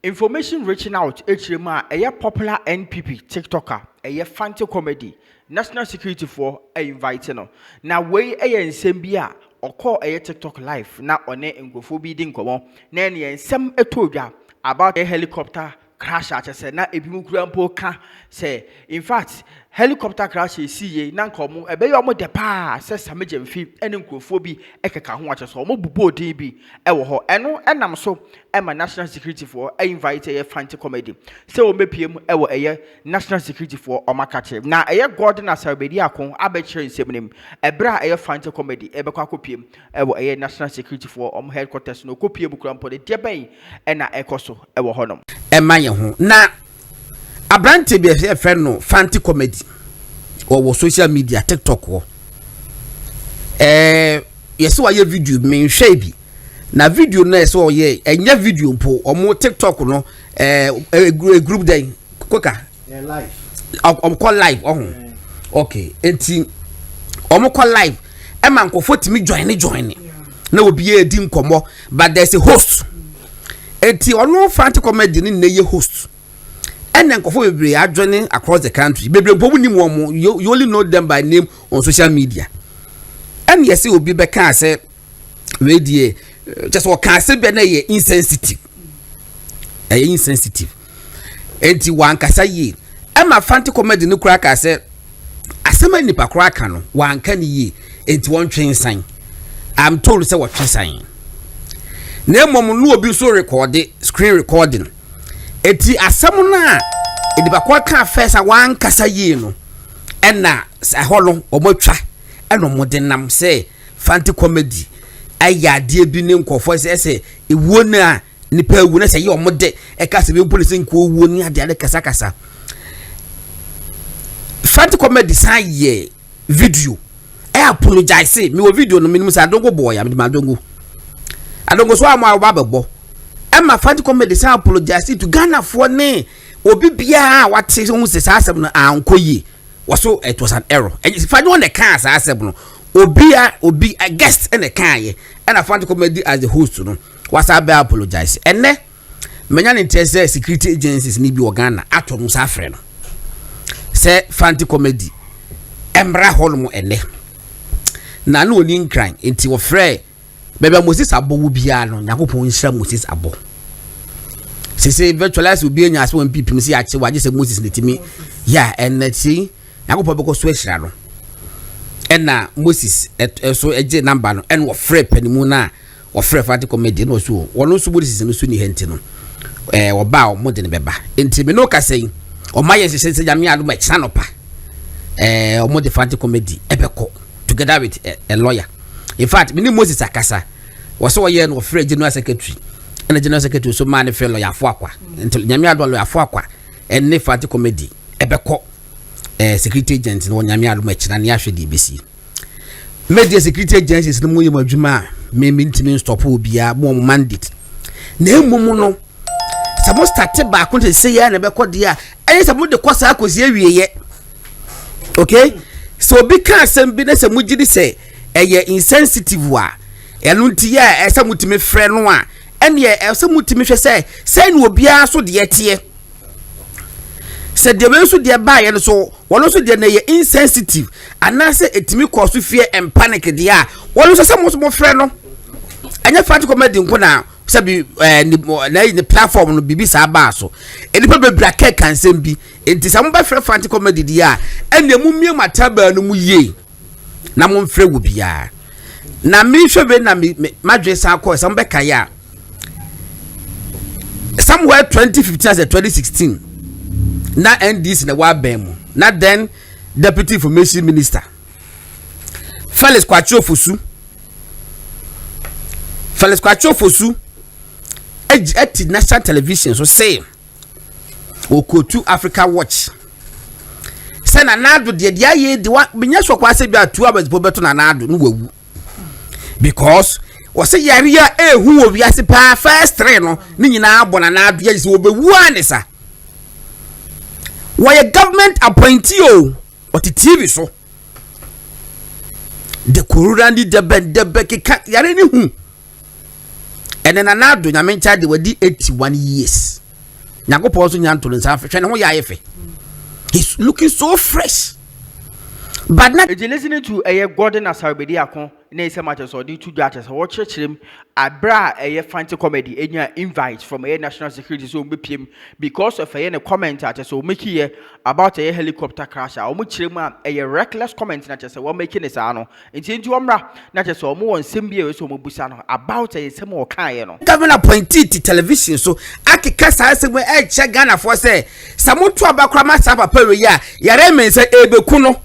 Information reaching out HMA a popular NPP TikToker a Fante comedy national security for a inviting now way a nsembia or call a TikTok live now on a ngofo ding komo na en some etoja about a helicopter crash at say na ebimu kurampo ka say in fact helicopter crash see na nkomo ebe yo mo de pa say samegem fi ene nkofo bi ekeka ho ache so mo bubo din bi e wo ho eno enam so e ma national security for e invite a Fante comedy say o mepiem e wo eye national security for o makache na eye god na sabedi akon abekire nsemnim e bra eye Fante comedy e bekwa kopiem e wo eye national security for o headquarters no kopiem kurampo de ben e na ekoso e wo honom emaye ho na abrante bi e friend no Fante comedy or social media TikTok wo yes wa ye video me hwe bi na video na so ye enya video mpo omo TikTok no group day kweka live call live okay enti omo call live e man ko fotimi join na obi e di nkomo but there's a host enti ono Fante comedy ni na ye host and then kofo bebre adjoining across the country bebre mpo ni mo you only know them by name on social media and yes obi be kan say we die just what can say be na ye insensitive enti wan kasa ye e ma Fante comedy no kura ka say asema nipa kura ka no wan ka ni ye enti won twen san I'm told say what twen san na mom no obi so screen recording eti asem na ediba kwa ka first wan kasa ye no ena aholo omotwa eno modenam say Fante comedy aya de bi ne nkofo say ewuo na nipa ewu na say ye omode e ka se be police nko ewuo ni ade kasa Fante comedy say ye video apologize me wo video no minimum say adongo boy am de adongo so am babebo Emma Fante comedy say apologize to Ghana for ne obi bia what say who say asem no ankoyi waso it was an error and if I don't the can say asem no obi a guest in the can ye and Fante comedy as the host no was apologize and ne menya ne say security agencies ni bi Ghana atom sa afre no say Fante comedy embra holmo ene na no ni nkran enti wo frɛ bebe Moses abo wo bia no Yakobon nhira Moses abo se virtualize obi enya so NPP no se ache waje se Moses netimi ya enati Yakobon beko so ehira no ena Moses so eje number no en wo frɛ panimu na wo frɛ Fante comedy no so wono so Moses no so ni henti no wo ba o mo de ne beba enti me no ka sei o maye se jame ado ma chanopa o mo de Fante comedy ebeko together with a lawyer. In fact, many Moses akasa was so ye no free general secretary and the general secretary so man fellow ya foakwa until nyame ado ya foakwa and ne Fante comedy ebeko security agents no nyame ado ma china ne ahwe di besi media security agencies no mo ye madwuma me ntimi stop obia mo mandate na emum no samo start ba ko say ya na beko dia any samo de kosa akosi awie ye okay so because bi na se mugidi say eye insensitive wa enunti ya ese mutimi frɛ no a ene ese mutimi hwɛ sɛ no obia so de yete sɛ de ben so de ba ye no so wono so de na ye insensitive anase etimi cause fear and panic de a wono so sɛ mo frɛ no anya Fante comedy nko na sɛ bi ni platform no bibi sa ba so enipa bebra ka kansem bi enti sɛ mo ba frɛ Fante comedy de a ene mu mie mataba no mu ye na mo mfrɛ wo bia na mi hwebe na madwe sa call some be kaya somewhere 2015 as 2016 na NDC na wa ben mu na then deputy information minister Felix Kwacho Fosu at national television so say o ko to Africa Watch say na nado de aye de wa menya so kwa se bia 2 hours po beto na nado no wawu because was say yaria who will be as a first train no ni nyina abona na adua is obewu anisa why a government appointee o or the TV so the kururandi debe keka yare ni hu ene na nado nya mencha de wadi 81 years nyagopo so nya ntolo nsa hwe ne ho ya yefe he's looking so fresh but not if you listening to a Gordon Asarbedi akon na ise matter so di to judges watch chirem abra a Fante comedy enya invite from a national security so bpm because of a comment at so make here about a helicopter crash or mu chirem a reckless comment na just we making this ano nti omra na just so mo won sembia so mo busa no about a sem o kan no governor appointed to television so akeka sa se mo e che Ghana for say samoto abakra ma sa papa we ya yare men say ebeku no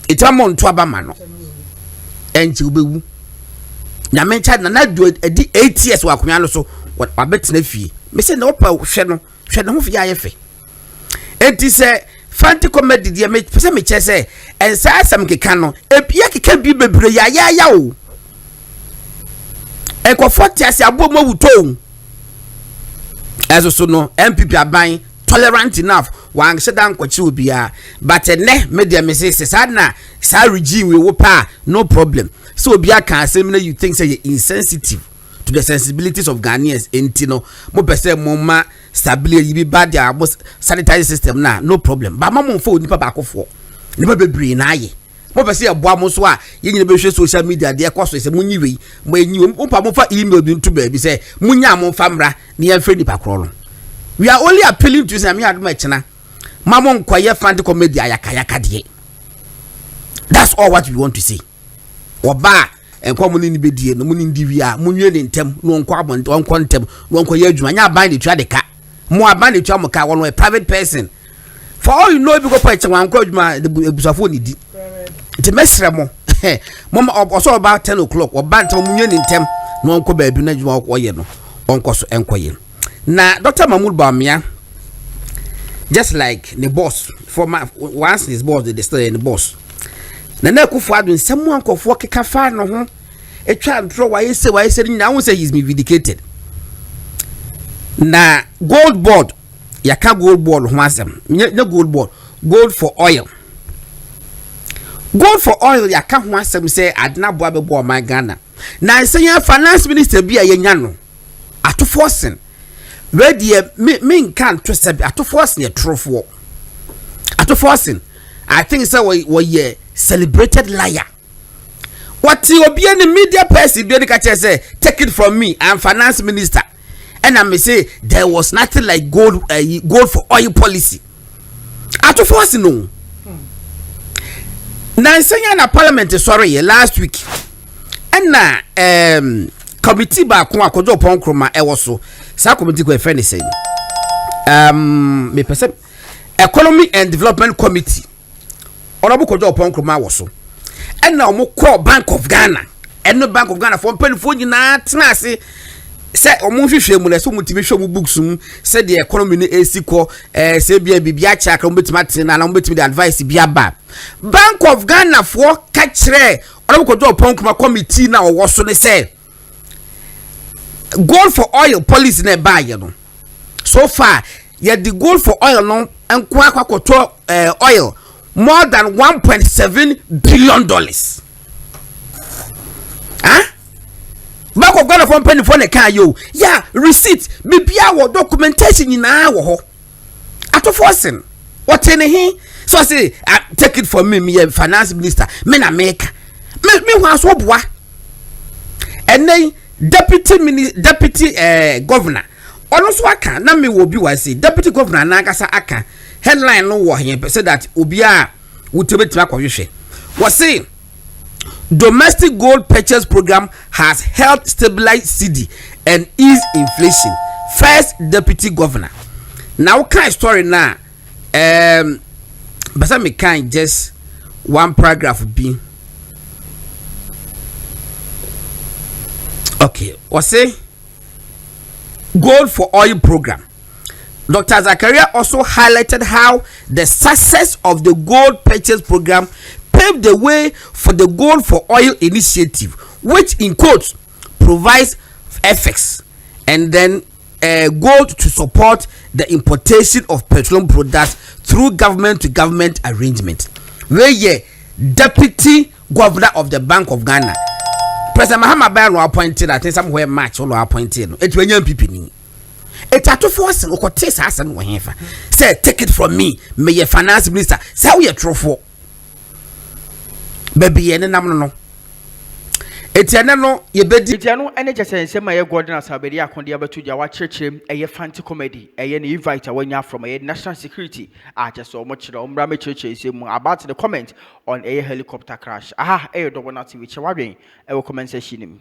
itamon to abama no enchi obewu na mencha na do edi 8 years wa akonya no so wabetina fie me say na opa hwe no ho fie ayefe enti say Fante comedy dia me pese me che say ensa asam keka no ebia keka bi bebre ya o ekofo tiase abo mo wuto eso so no NPP aban tolerant enough wan shedan kwachi obia but ne media me say sadna sa regime we wo pa no problem so obia kan asem na you think say you insensitive to the sensibilities of Ghanaians entino mo pese mo ma stability bi bad ya sanitary system na no problem ba ma mo fo nipa ba akofo nipa bebre na aye mo pese e boa mo so a ye nyina be hwe social media de ekoso se mo nyiwe mo enyi mo pa mo fa email bi ntu ba bi se mo nya mo fa mra ne ya fre nipa kro no. We are only appealing to say me aduma chena mamon kwaye Fante comedy ayaka de. That's all what we want to say. Oba enko mo ni bedie no mo ni ndi a mo nwie ne ntem no nko abon nko ntem no nko ye adwuma nya ban de twa de ka mo aban de twa mo ka wono a private person for all you know bi go pa echen nko adwuma ebusafo ni di it mesre mo mo also about 10 o'clock oba ntem mo nwie ne ntem no nko ba bi na adwuma ko ye no onko so enko ye. Na Dr. Mahmoud Bawumia, just like the boss, once his boss, they still in the boss. Na kufu adu someone kofu keka fa no ho. E twa ntro why say now say he's been vindicated. Na gold board, yaka gold board ho asem. No gold board, gold for oil. Gold for oil yaka ho asem say adna boa be bo my Ghana. Na say finance minister bi anya no. Ato forcing ready me can't trust ato forcing a trofo ato forcing I think so we celebrated liar what you be any media person be say take it from me I'm finance minister and I may say there was nothing like gold for oil policy ato forcing no na senya na parliament sorry last week and na committee ba ko akojo ponkroma ewo so sa committee ko efeni say me person economy and development committee onobu kojo ponkroma wo so and na omo call Bank of Ghana eno Bank of Ghana for penfo nyina tenase say omo hwehwe mu na so mutimi hwe mu books mu say the economy no esiko say bia chakra mo betima tena na mo betimi the advice bia ba Bank of Ghana for ka kire onobu kojo ponkroma committee na wo so ne say gold for oil policy na buy no so far yet the gold for oil no enko akwakoto oil more than 1.7 billion dollars Bank of Ghana for penny for the car yo yeah receipt bibia wo documentation nyina wo ho ato forcing what any so I say take it from me finance minister me na make me wan so boa and then deputy governor ono so aka na me wo bi wa say deputy governor na akasa aka headline no wo here say that obi a wotebetima kwahwehwe was say domestic gold purchase program has helped stabilize cedi and ease inflation first deputy governor now kind story now but me kind just one paragraph be okay, what's say gold for oil program. Dr. Zakaria also highlighted how the success of the gold purchase program paved the way for the gold for oil initiative, which in quotes provides FX and then gold to support the importation of petroleum products through government to government arrangement. Where ye deputy governor of the Bank of Ghana, President Mahama Barrow appointed, I think somewhere March or appointed. It's when NPP ni. It's a 2 force or taste us and whatever. Say take it from me, may your finance minister. Say we a trophy. Baby, and no. Etiano ye bedi Etiano ene jese nsema ye godina sabedi akonde abetu ja wa chirchirem eye Fante comedy eye ne invite awanya from eye national security just so much omra me chirchir nsemu about the comment on eye helicopter crash aha eye Dowona TV chewadwen e comment section nim.